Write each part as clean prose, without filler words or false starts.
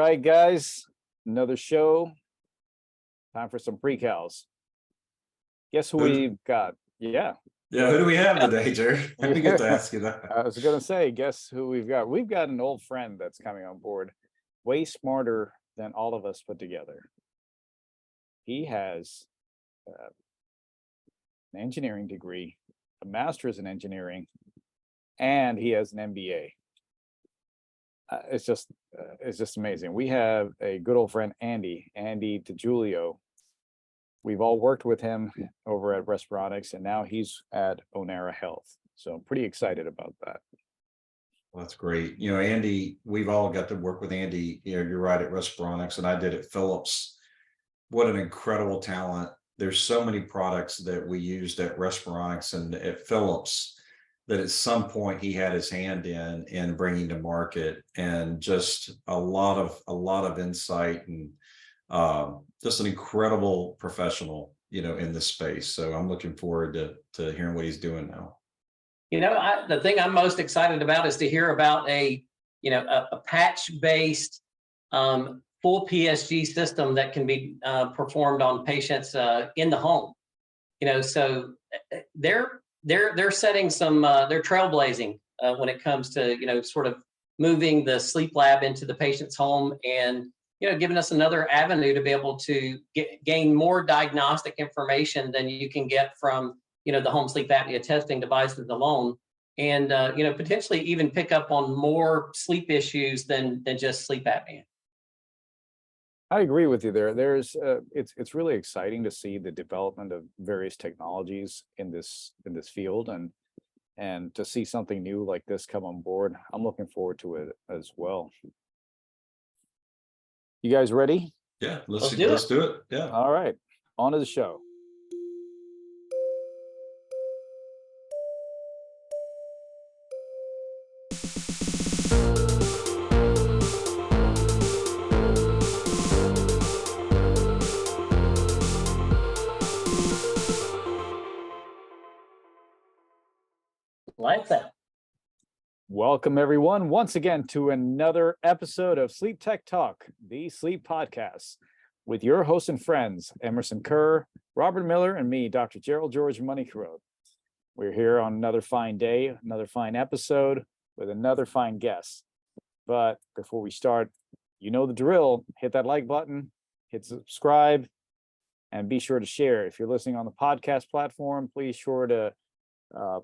right, guys, another show. Time for some pre-cals. Guess who we've got? Yeah. Yeah, who do we have today, Jared? I didn't get to ask you that. I was going to say, guess who we've got? We've got an old friend that's coming on board, way smarter than all of us put together. He has an engineering degree, a master's in engineering, and he has an MBA. It's just amazing. We have a good old friend, Andy Deguilio. We've all worked with him over at Respironics, and now he's at Onera Health. So I'm pretty excited about that. Well, that's great. You know, Andy, we've all got to work with Andy. You know, you're right, at Respironics, and I did at Philips. What an incredible talent. There's so many products that we used at Respironics and at Philips that at some point he had his hand in bringing to market, and just a lot of insight and just an incredible professional, you know, in this space. So I'm looking forward to hearing what he's doing now. You know, the thing I'm most excited about is to hear about a patch-based full PSG system that can be performed on patients in the home. You know, so they're setting some they're trailblazing when it comes to, you know, sort of moving the sleep lab into the patient's home, and, you know, giving us another avenue to be able to gain more diagnostic information than you can get from, you know, the home sleep apnea testing devices alone, and you know, potentially even pick up on more sleep issues than just sleep apnea. I agree with you there. It's really exciting to see the development of various technologies in this field, and to see something new like this come on board. I'm looking forward to it as well. You guys ready? Yeah, let's do it. Yeah. All right, on to the show. Like that. Welcome, everyone, once again to another episode of Sleep Tech Talk, the sleep podcast, with your hosts and friends, Emerson, Kerr, Robert Miller, and me, Dr. Gerald George Mannikarote. We're here on another fine day, another fine episode with another fine guest. But before we start, you know the drill. Hit that like button, hit subscribe, and be sure to share. If you're listening on the podcast platform, please sure to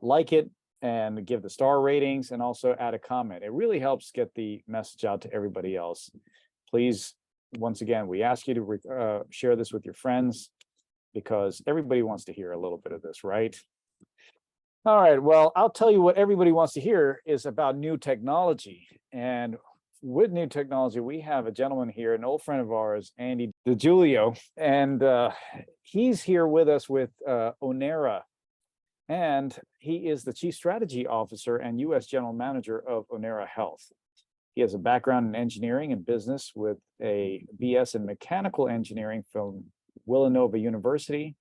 like it and give the star ratings, and also add a comment. It really helps get the message out to everybody else. Please, once again, we ask you to share this with your friends, because everybody wants to hear a little bit of this, right? All right, well, I'll tell you what everybody wants to hear is about new technology. And with new technology, we have a gentleman here, an old friend of ours, Andy Deguilio, and he's here with us with Onera. And he is the Chief Strategy Officer and U.S. General Manager of Onera Health. He has a background in engineering and business with a BS in mechanical engineering from Villanova University,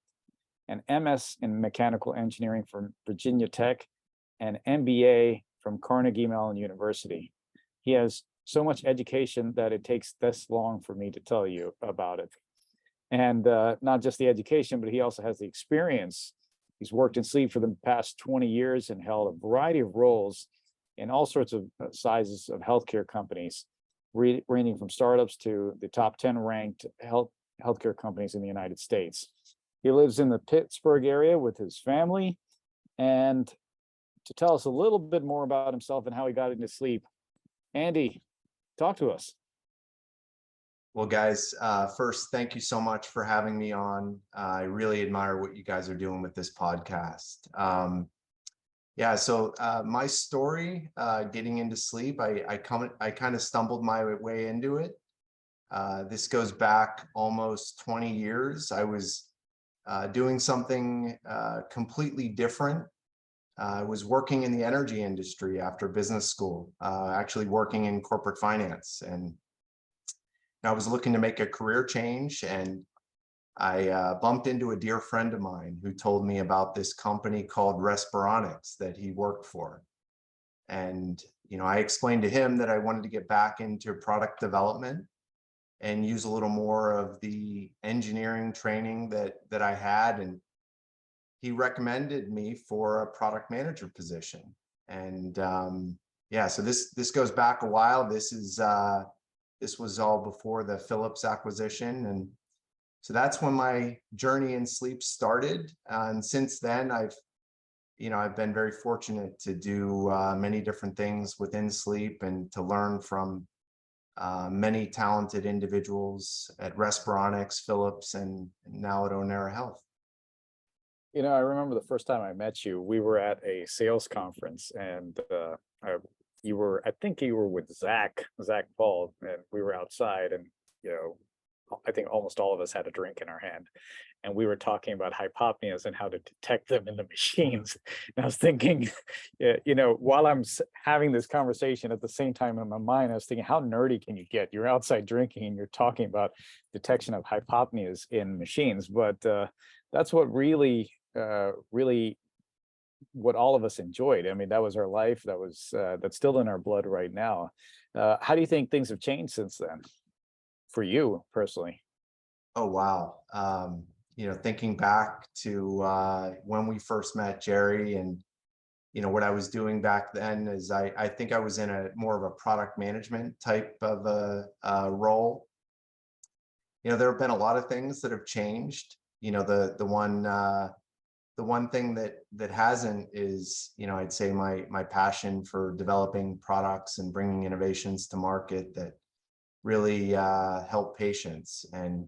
an MS in mechanical engineering from Virginia Tech, and MBA from Carnegie Mellon University. He has so much education that it takes this long for me to tell you about it. And not just the education, but he also has the experience. He's worked in sleep for the past 20 years and held a variety of roles in all sorts of sizes of healthcare companies, ranging from startups to the top 10 ranked healthcare companies in the United States. He lives in the Pittsburgh area with his family. And to tell us a little bit more about himself and how he got into sleep, Andy, talk to us. Well, guys, first, thank you so much for having me on. I really admire what you guys are doing with this podcast. So my story, getting into sleep, I kind of stumbled my way into it. This goes back almost 20 years. I was doing something completely different. I was working in the energy industry after business school, actually working in corporate finance, and I was looking to make a career change, and I bumped into a dear friend of mine who told me about this company called Respironics that he worked for. And, you know, I explained to him that I wanted to get back into product development and use a little more of the engineering training that I had. And he recommended me for a product manager position. And yeah, so this goes back a while. This was all before the Philips acquisition. And so that's when my journey in sleep started. And since then, I've been very fortunate to do many different things within sleep and to learn from many talented individuals at Respironics, Philips, and now at Onera Health. I remember the first time I met you, we were at a sales conference, and I think you were with Zach Paul, and we were outside, and I think almost all of us had a drink in our hand, and we were talking about hypopneas and how to detect them in the machines. And I was thinking, while I'm having this conversation, at the same time in my mind, I was thinking, how nerdy can you get? You're outside drinking and you're talking about detection of hypopneas in machines, but that's what really what all of us enjoyed. I mean, that was our life. That's still in our blood right now. How do you think things have changed since then for you personally? Oh, wow. Thinking back to when we first met, Jerry, and what I was doing back then is I think I was in a more of a product management type of a role. There have been a lot of things that have changed. The one thing that hasn't is, I'd say my passion for developing products and bringing innovations to market that really help patients. And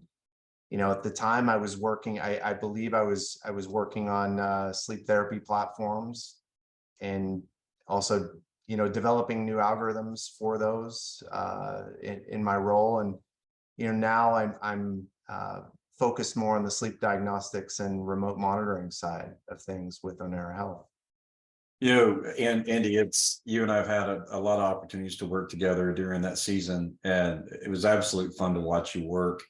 at the time I was working, I believe I was working on sleep therapy platforms, and also developing new algorithms for those in my role. And now I'm focused more on the sleep diagnostics and remote monitoring side of things with Onera Health. And Andy, it's you and I've had a lot of opportunities to work together during that season, and it was absolute fun to watch you work.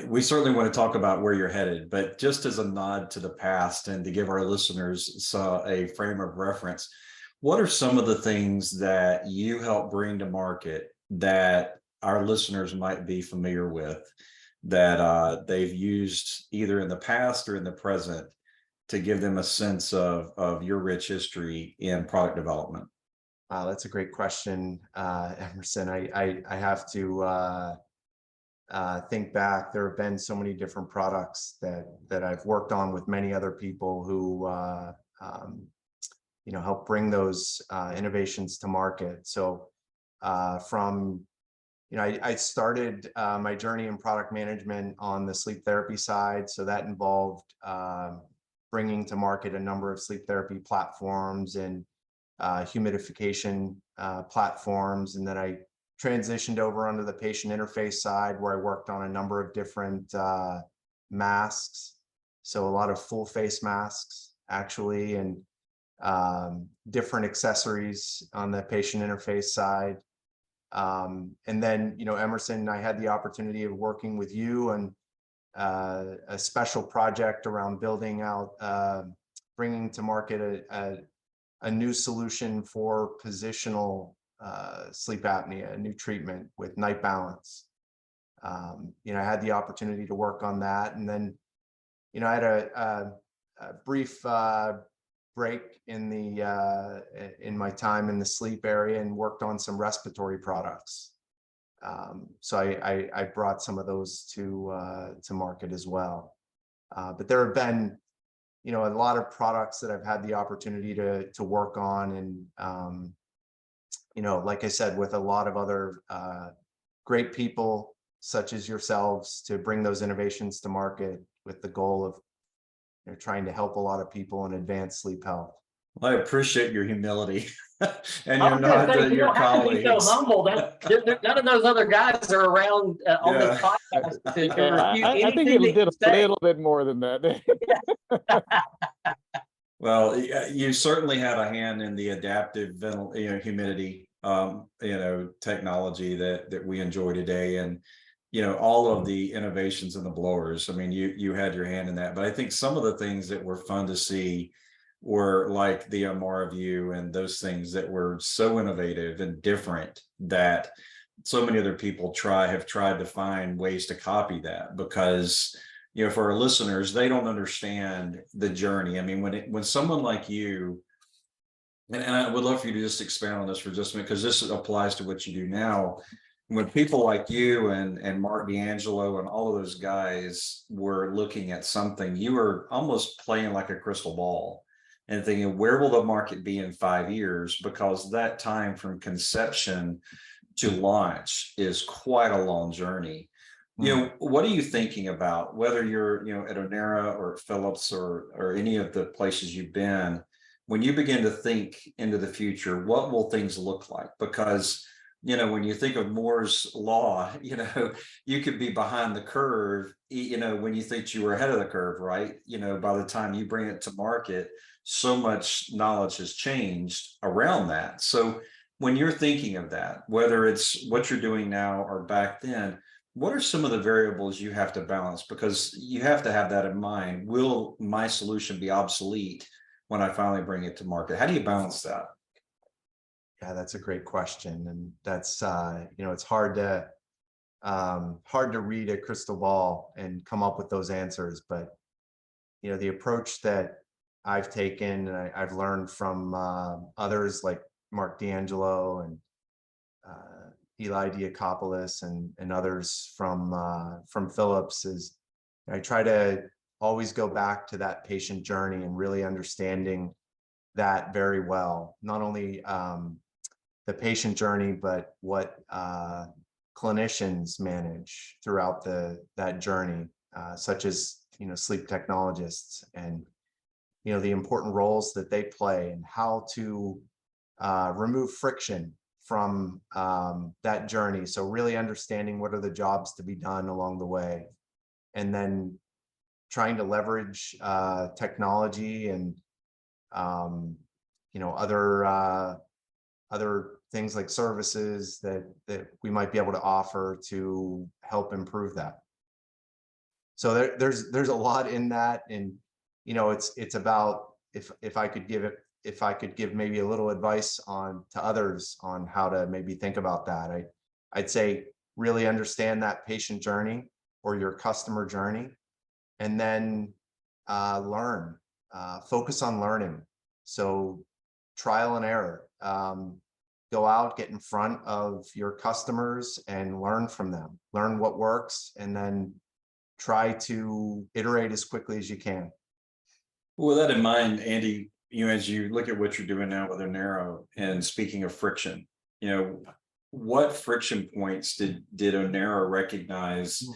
We certainly want to talk about where you're headed, but just as a nod to the past and to give our listeners a frame of reference, what are some of the things that you help bring to market that our listeners might be familiar with, that they've used either in the past or in the present, to give them a sense of your rich history in product development? That's a great question, Emerson. I have to think back. There have been so many different products that I've worked on with many other people who help bring those innovations to market. So I started my journey in product management on the sleep therapy side. So that involved bringing to market a number of sleep therapy platforms and humidification platforms. And then I transitioned over onto the patient interface side, where I worked on a number of different masks. So a lot of full face masks, actually, and different accessories on the patient interface side. And then, Emerson, I had the opportunity of working with you on a special project around building out, bringing to market a new solution for positional sleep apnea, a new treatment with night balance. I had the opportunity to work on that. And then, I had a brief break in my time in the sleep area and worked on some respiratory products. So I brought some of those to market as well. But there have been, a lot of products that I've had the opportunity to work on, and like I said, with a lot of other great people such as yourselves, to bring those innovations to market with the goal of trying to help a lot of people and advance sleep health. Well, I appreciate your humility and I your was gonna nod say, to you your don't have to be so colleagues. humble. None of those other guys are around on this podcast to refute I think anything it did that you a say. little bit more than that. Well, you certainly had a hand in the adaptive humidity, technology that we enjoy today, and all of the innovations in the blowers. I mean, you had your hand in that, but I think some of the things that were fun to see were like the Amara View and those things that were so innovative and different that so many other people have tried to find ways to copy that, because for our listeners, they don't understand the journey. I mean, when someone like you, and I would love for you to just expand on this for just a minute, because this applies to what you do now. When people like you and Mark D'Angelo and all of those guys were looking at something, you were almost playing like a crystal ball and thinking, where will the market be in 5 years? Because that time from conception to launch is quite a long journey. What are you thinking about, whether you're, at Onera or at Philips or any of the places you've been, when you begin to think into the future, what will things look like? Because, when you think of Moore's law, you could be behind the curve, when you think you were ahead of the curve, right? By the time you bring it to market, so much knowledge has changed around that. So when you're thinking of that, whether it's what you're doing now or back then, what are some of the variables you have to balance? Because you have to have that in mind. Will my solution be obsolete when I finally bring it to market? How do you balance that? Yeah, that's a great question. And that's, it's hard to read a crystal ball and come up with those answers. But, the approach that I've taken, and I've learned from others like Mark D'Angelo and Eli Diakopoulos and others from Philips, is I try to always go back to that patient journey and really understanding that very well. Not only the patient journey, but what clinicians manage throughout that journey, such as sleep technologists, and the important roles that they play, and how to remove friction from that journey. So really understanding what are the jobs to be done along the way, and then trying to leverage technology and other things like services that we might be able to offer to help improve that. So there's a lot in that, and it's about, if I could give maybe a little advice to others on how to maybe think about that, I'd say really understand that patient journey or your customer journey, and then learn, focus on learning. So trial and error, go out, get in front of your customers and learn from them, learn what works, and then try to iterate as quickly as you can. With that in mind, Andy, as you look at what you're doing now with Onera, and speaking of friction, what friction points did Onera recognize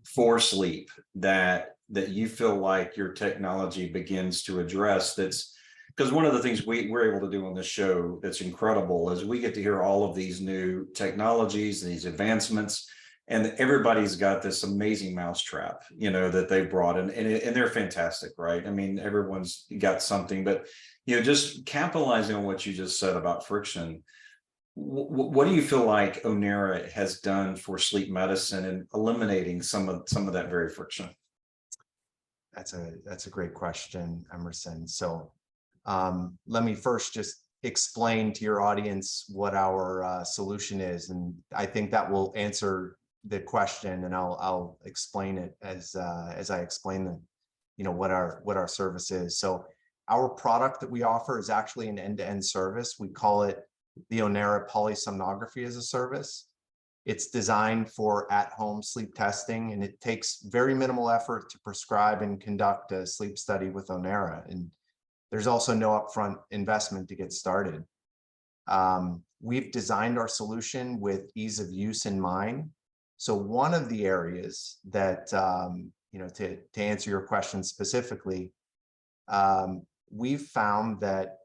for sleep that you feel like your technology begins to address? That's because one of the things we're able to do on this show that's incredible is we get to hear all of these new technologies and these advancements, and everybody's got this amazing mousetrap, that they brought in, and they're fantastic, right? I mean, everyone's got something, but just capitalizing on what you just said about friction. What do you feel like Onera has done for sleep medicine and eliminating some of that very friction? That's a great question, Emerson. So let me first just explain to your audience what our solution is, and I think that will answer the question, and I'll explain it as I explain what our service is. So our product that we offer is actually an end-to-end service. We call it the Onera Polysomnography as a Service. It's designed for at-home sleep testing, and it takes very minimal effort to prescribe and conduct a sleep study with Onera. And there's also no upfront investment to get started. We've designed our solution with ease of use in mind. So one of the areas that, to answer your question specifically, we've found that,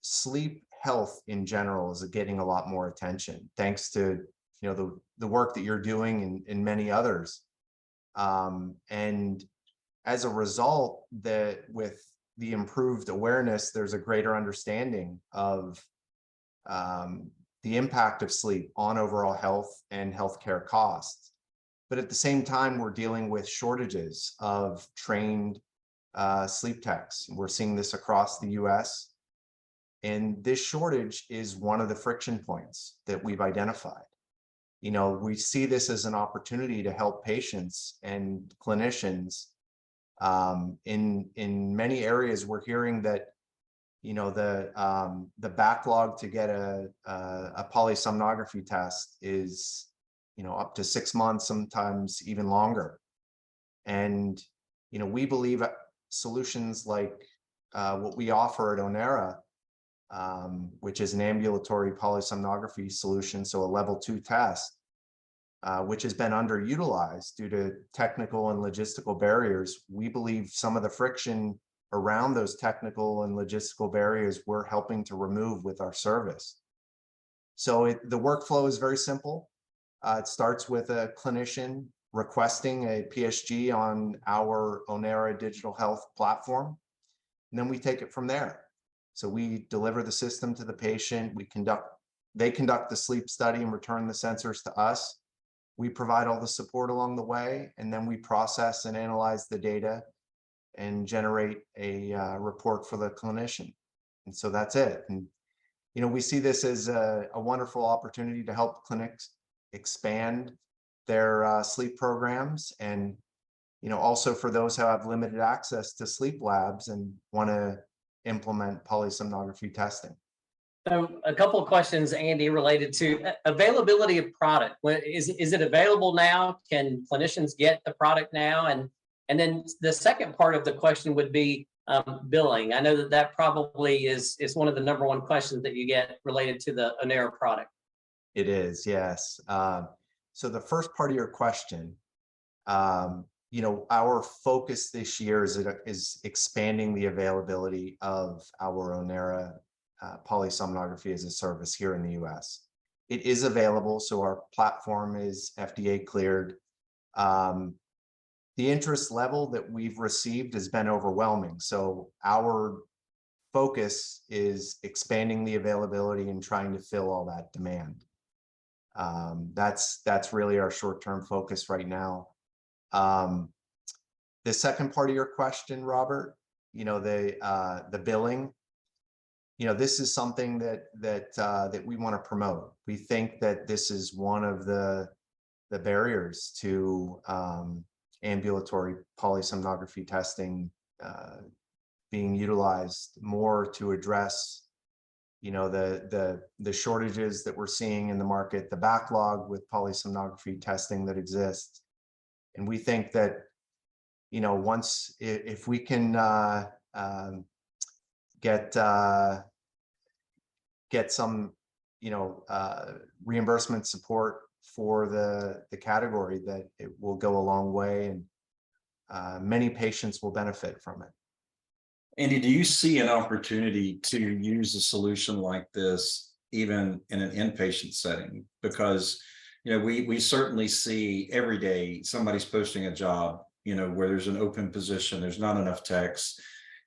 sleep health in general is getting a lot more attention, thanks to, the work that you're doing and many others. And as a result, with the improved awareness, there's a greater understanding of the impact of sleep on overall health and healthcare costs. But at the same time, we're dealing with shortages of trained sleep techs. We're seeing this across the US. And this shortage is one of the friction points that we've identified. You know, we see this as an opportunity to help patients and clinicians. In many areas, we're hearing that, you know, the backlog to get a polysomnography test is, you know, up to 6 months, sometimes even longer. And, you know, we believe solutions like what we offer at Onera, which is an ambulatory polysomnography solution, so a level 2 test, which has been underutilized due to technical and logistical barriers. We believe some of the friction around those technical and logistical barriers we're helping to remove with our service. So the workflow is very simple. It starts with a clinician requesting a PSG on our Onera Digital Health platform, and then we take it from there. So we deliver the system to the patient. They conduct the sleep study and return the sensors to us. We provide all the support along the way, and then we process and analyze the data and generate a report for the clinician. And so that's it. And, you know, we see this as a wonderful opportunity to help clinics expand their sleep programs, and, you know, also for those who have limited access to sleep labs and want to implement polysomnography testing. So a couple of questions, Andy, related to availability of product. Is it available now? Can clinicians get the product now? And then the second part of the question would be billing. I know that probably is one of the #1 questions that you get related to the Onera product. It is, yes. So the first part of your question, you know, our focus this year is expanding the availability of our Onera polysomnography as a service here in the US. It is available, so our platform is FDA cleared. The interest level that we've received has been overwhelming. So our focus is expanding the availability and trying to fill all that demand. That's really our short-term focus right now. The second part of your question, Robert, you know, the billing, you know, this is something that we want to promote. We think that this is one of the barriers to ambulatory polysomnography testing being utilized more to address, you know, the shortages that we're seeing in the market, the backlog with polysomnography testing that exists. And we think that, you know, if we can get some, you know, reimbursement support for the category, that it will go a long way, and many patients will benefit from it. Andy, do you see an opportunity to use a solution like this even in an inpatient setting? Because, you know, we certainly see every day somebody's posting a job, you know, where there's an open position, there's not enough techs,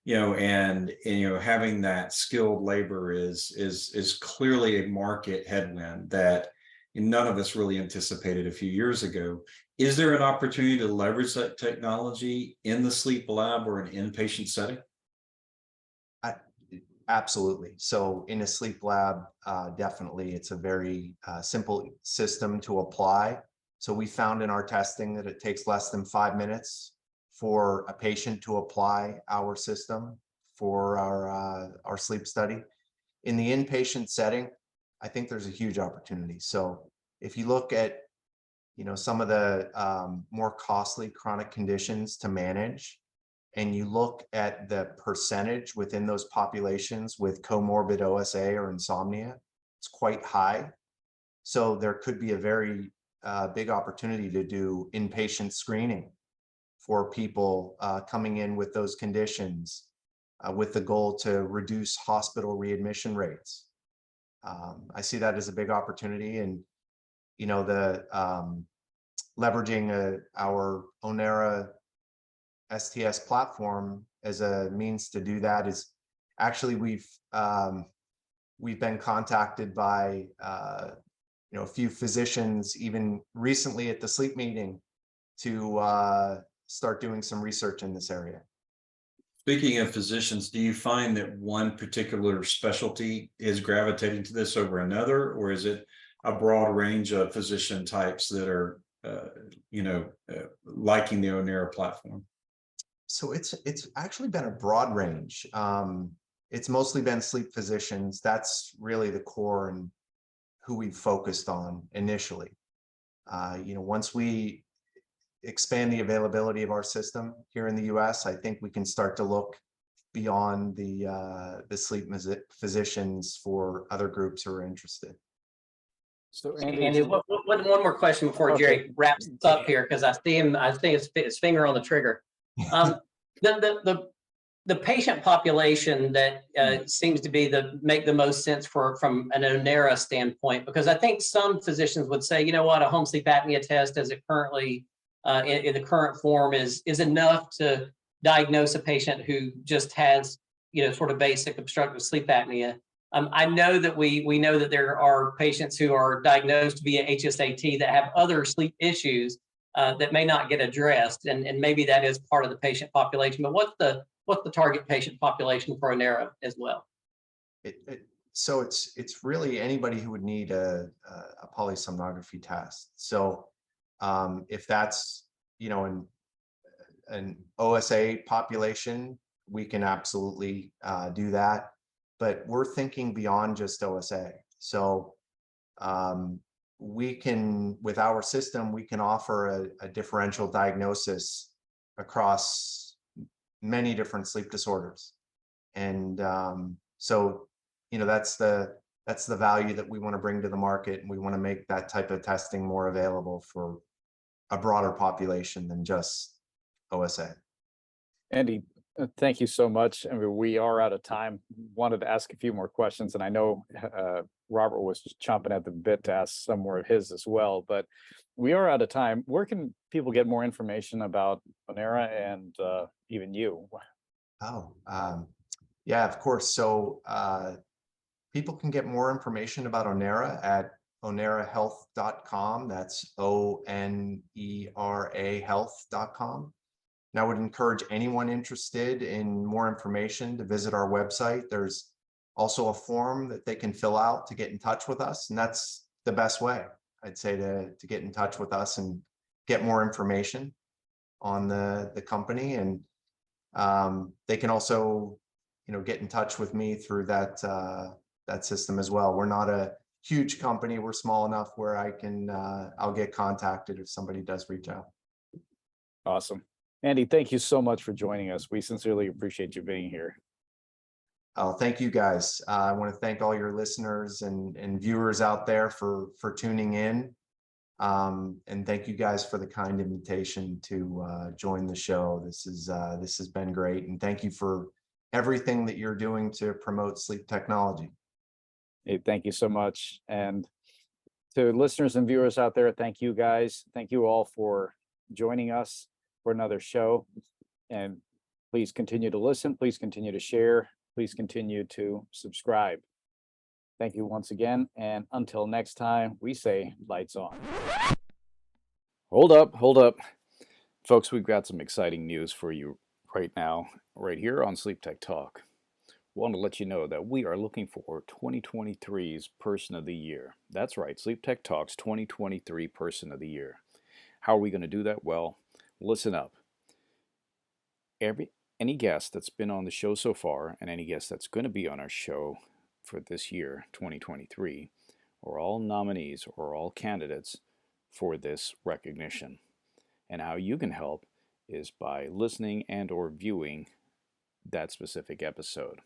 you know, and you know, having that skilled labor is clearly a market headwind that none of us really anticipated a few years ago. Is there an opportunity to leverage that technology in the sleep lab or an inpatient setting? Absolutely. So in a sleep lab, definitely, it's a very simple system to apply. So we found in our testing that it takes less than 5 minutes for a patient to apply our system for our sleep study. In the inpatient setting, I think there's a huge opportunity. So if you look at, you know, some of the more costly chronic conditions to manage, and you look at the percentage within those populations with comorbid OSA or insomnia, it's quite high. So there could be a very big opportunity to do inpatient screening for people coming in with those conditions, with the goal to reduce hospital readmission rates. I see that as a big opportunity, and, you know, the leveraging our Onera STS platform as a means to do that is actually, we've been contacted by you know, a few physicians even recently at the sleep meeting to start doing some research in this area. Speaking of physicians, do you find that one particular specialty is gravitating to this over another, or is it a broad range of physician types that are, liking the Onera platform? So it's actually been a broad range. It's mostly been sleep physicians. That's really the core and who we've focused on initially. Once we expand the availability of our system here in the US, I think we can start to look beyond the sleep physicians for other groups who are interested. So Andy, Andy, one more question before Okay. Jerry wraps this up here, because I see him, I think his finger on the trigger. The patient population that seems to be make the most sense from an Onera standpoint, because I think some physicians would say, you know what, a home sleep apnea test as it currently in the current form is enough to diagnose a patient who just has, sort of basic obstructive sleep apnea. I know that we know that there are patients who are diagnosed via HSAT that have other sleep issues that may not get addressed, and maybe that is part of the patient population. But what's the target patient population for Onera as well? So it's really anybody who would need a polysomnography test. So if that's an OSA population, we can absolutely do that. But we're thinking beyond just OSA. So we can, with our system, we can offer a differential diagnosis across many different sleep disorders. And so, that's the value that we want to bring to the market. And we want to make that type of testing more available for a broader population than just OSA. Andy, thank you so much. I mean, we are out of time. Wanted to ask a few more questions, and I know Robert was just chomping at the bit to ask some more of his as well, but we are out of time. Where can people get more information about Onera and even you? Oh, yeah, of course. So people can get more information about Onera at onerahealth.com. That's ONERA health.com. And I would encourage anyone interested in more information to visit our website. There's also a form that they can fill out to get in touch with us. And that's the best way, I'd say, to get in touch with us and get more information on the company. And they can also, get in touch with me through that system as well. We're not a huge company. We're small enough where I'll get contacted if somebody does reach out. Awesome. Andy, thank you so much for joining us. We sincerely appreciate you being here. Oh, thank you guys. I want to thank all your listeners and viewers out there for tuning in. And thank you guys for the kind invitation to join the show. This has been great. And thank you for everything that you're doing to promote sleep technology. Hey, thank you so much. And to listeners and viewers out there, thank you guys. Thank you all for joining us for another show. And please continue to listen. Please continue to share. Please continue to subscribe. Thank you once again. And until next time, we say lights on. Hold up. Folks, we've got some exciting news for you right now, right here on Sleep Tech Talk. Want to let you know that we are looking for 2023's Person of the Year. That's right, Sleep Tech Talk's 2023 Person of the Year. How are we going to do that? Well, listen up. Any guest that's been on the show so far, and any guest that's going to be on our show for this year, 2023, are all nominees or all candidates for this recognition. And how you can help is by listening and or viewing that specific episode.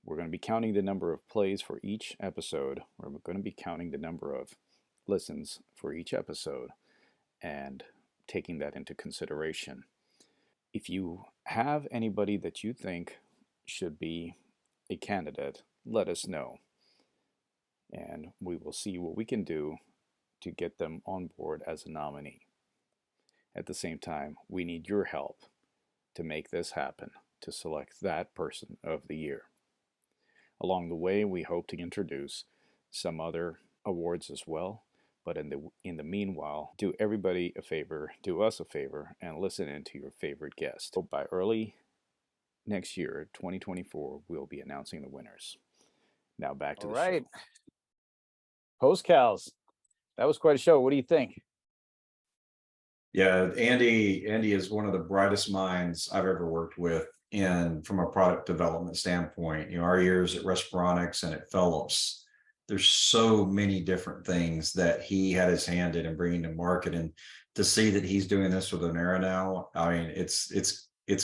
We're going to be counting the number of plays for each episode. We're going to be counting the number of listens for each episode and taking that into consideration. If you have anybody that you think should be a candidate, let us know. And we will see what we can do to get them on board as a nominee. At the same time, we need your help to make this happen, to select that Person of the Year. Along the way, we hope to introduce some other awards as well. But in the meanwhile, do everybody a favor, do us a favor, and listen in to your favorite guest. So by early next year, 2024, we'll be announcing the winners. Now back to All the right. show. Post Cals, that was quite a show. What do you think? Yeah, Andy is one of the brightest minds I've ever worked with from a product development standpoint. You know, our years at Respironics and at Philips, there's so many different things that he had his hand in and bringing to market, and to see that he's doing this with Onera now, I mean, it's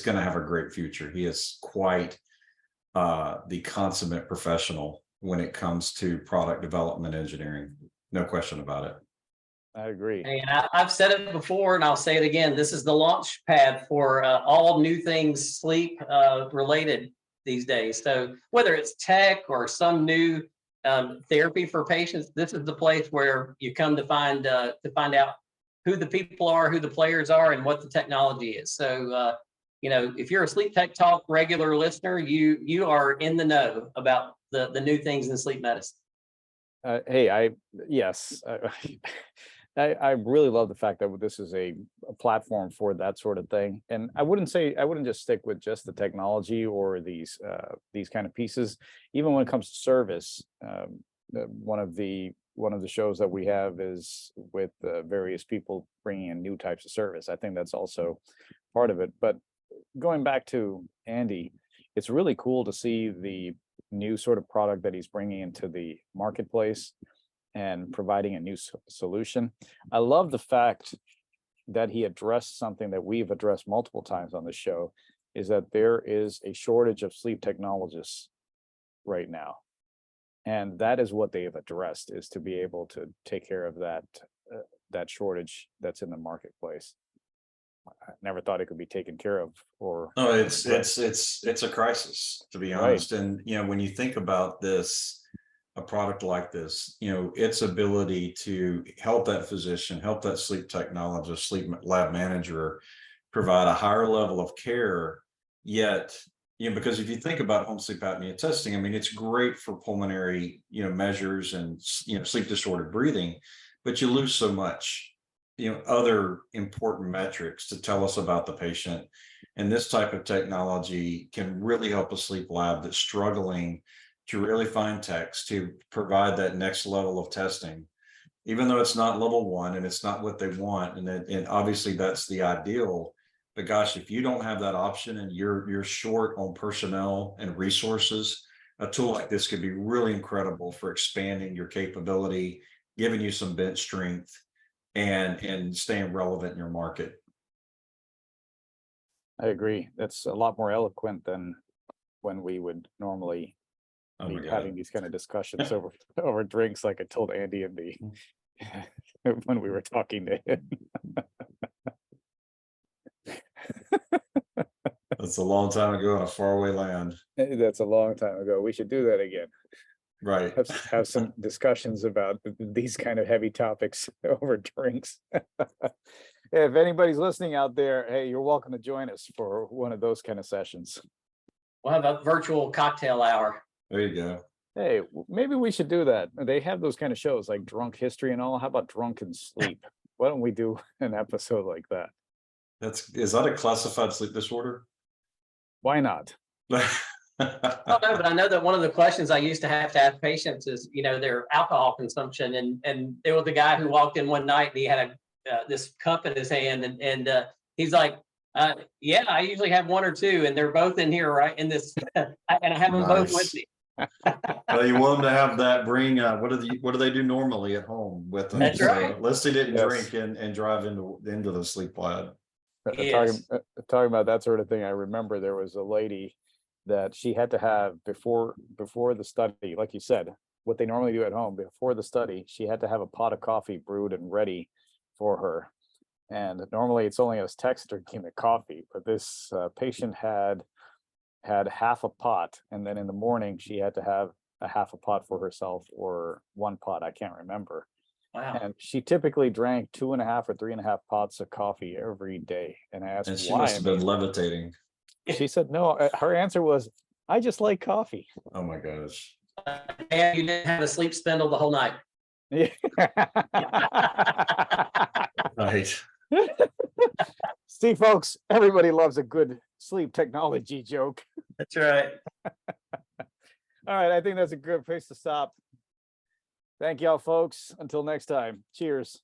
going to have a great future. He is quite the consummate professional when it comes to product development engineering. No question about it. I agree. And I've said it before, and I'll say it again. This is the launch pad for all new things sleep related these days. So whether it's tech or some new therapy for patients, this is the place where you come to find out who the people are, who the players are, and what the technology is. So you know, if you're a Sleep Tech Talk regular listener, you are in the know about the new things in sleep medicine. Hey, yes, I really love the fact that this is a platform for that sort of thing. And I wouldn't just stick with just the technology or these kind of pieces. Even when it comes to service, one of the shows that we have is with various people bringing in new types of service. I think that's also part of it. But going back to Andy, it's really cool to see the new sort of product that he's bringing into the marketplace and providing a new solution. I love the fact that he addressed something that we've addressed multiple times on the show, is that there is a shortage of sleep technologists right now. And that is what they have addressed, is to be able to take care of that shortage that's in the marketplace. I never thought it could be taken care of. Or no, it's a crisis, to be honest. Right. And you know, when you think about this, a product like this, you know, its ability to help that physician, help that sleep technologist, sleep lab manager provide a higher level of care. Yet, you know, because if you think about home sleep apnea testing, I mean, it's great for pulmonary, you know, measures and, you know, sleep disordered breathing, but you lose so much, you know, other important metrics to tell us about the patient. And this type of technology can really help a sleep lab that's struggling to really find techs to provide that next level of testing, even though it's not level 1 and it's not what they want. And obviously that's the ideal. But gosh, if you don't have that option and you're short on personnel and resources, a tool like this could be really incredible for expanding your capability, giving you some bench strength, and staying relevant in your market. I agree. That's a lot more eloquent than when we would normally Oh my be God. having these kind of discussions over drinks, like I told Andy in the when we were talking to him. That's a long time ago in a faraway land. That's a long time ago. We should do that again. Right. Have some discussions about these kind of heavy topics over drinks. If anybody's listening out there, hey, you're welcome to join us for one of those kind of sessions. We'll have a virtual cocktail hour. There you go. Hey, maybe we should do that. They have those kind of shows like Drunk History and all. How about Drunken Sleep? Why don't we do an episode like that? Is that a classified sleep disorder? Why not? Oh, no, but I know that one of the questions I used to have to ask patients is, you know, their alcohol consumption. And there was a guy who walked in one night and he had this cup in his hand, and he's like, yeah, I usually have 1 or 2, and they're both in here, right? In this, and I have them both with me. Well, you want them to have that bring what do they do normally at home with them? That's right. Unless they didn't Yes. drink and drive into the sleep lab. Yes. Talking about that sort of thing, I remember there was a lady that she had to have before the study, like you said, what they normally do at home before the study, she had to have a pot of coffee brewed and ready for her. And normally it's only us techs drinking the coffee, but this patient had half a pot, and then in the morning she had to have a half a pot for herself, or 1 pot, I can't remember. Wow. And she typically drank 2.5 or 3.5 pots of coffee every day. And I asked And she why. must have been levitating. She said no. Her answer was, I just like coffee. Oh my gosh. And you didn't have a sleep spindle the whole night. Yeah. Right. See, folks, everybody loves a good sleep technology joke. That's right. All right, I think that's a good place to stop. Thank y'all, folks. Until next time. Cheers.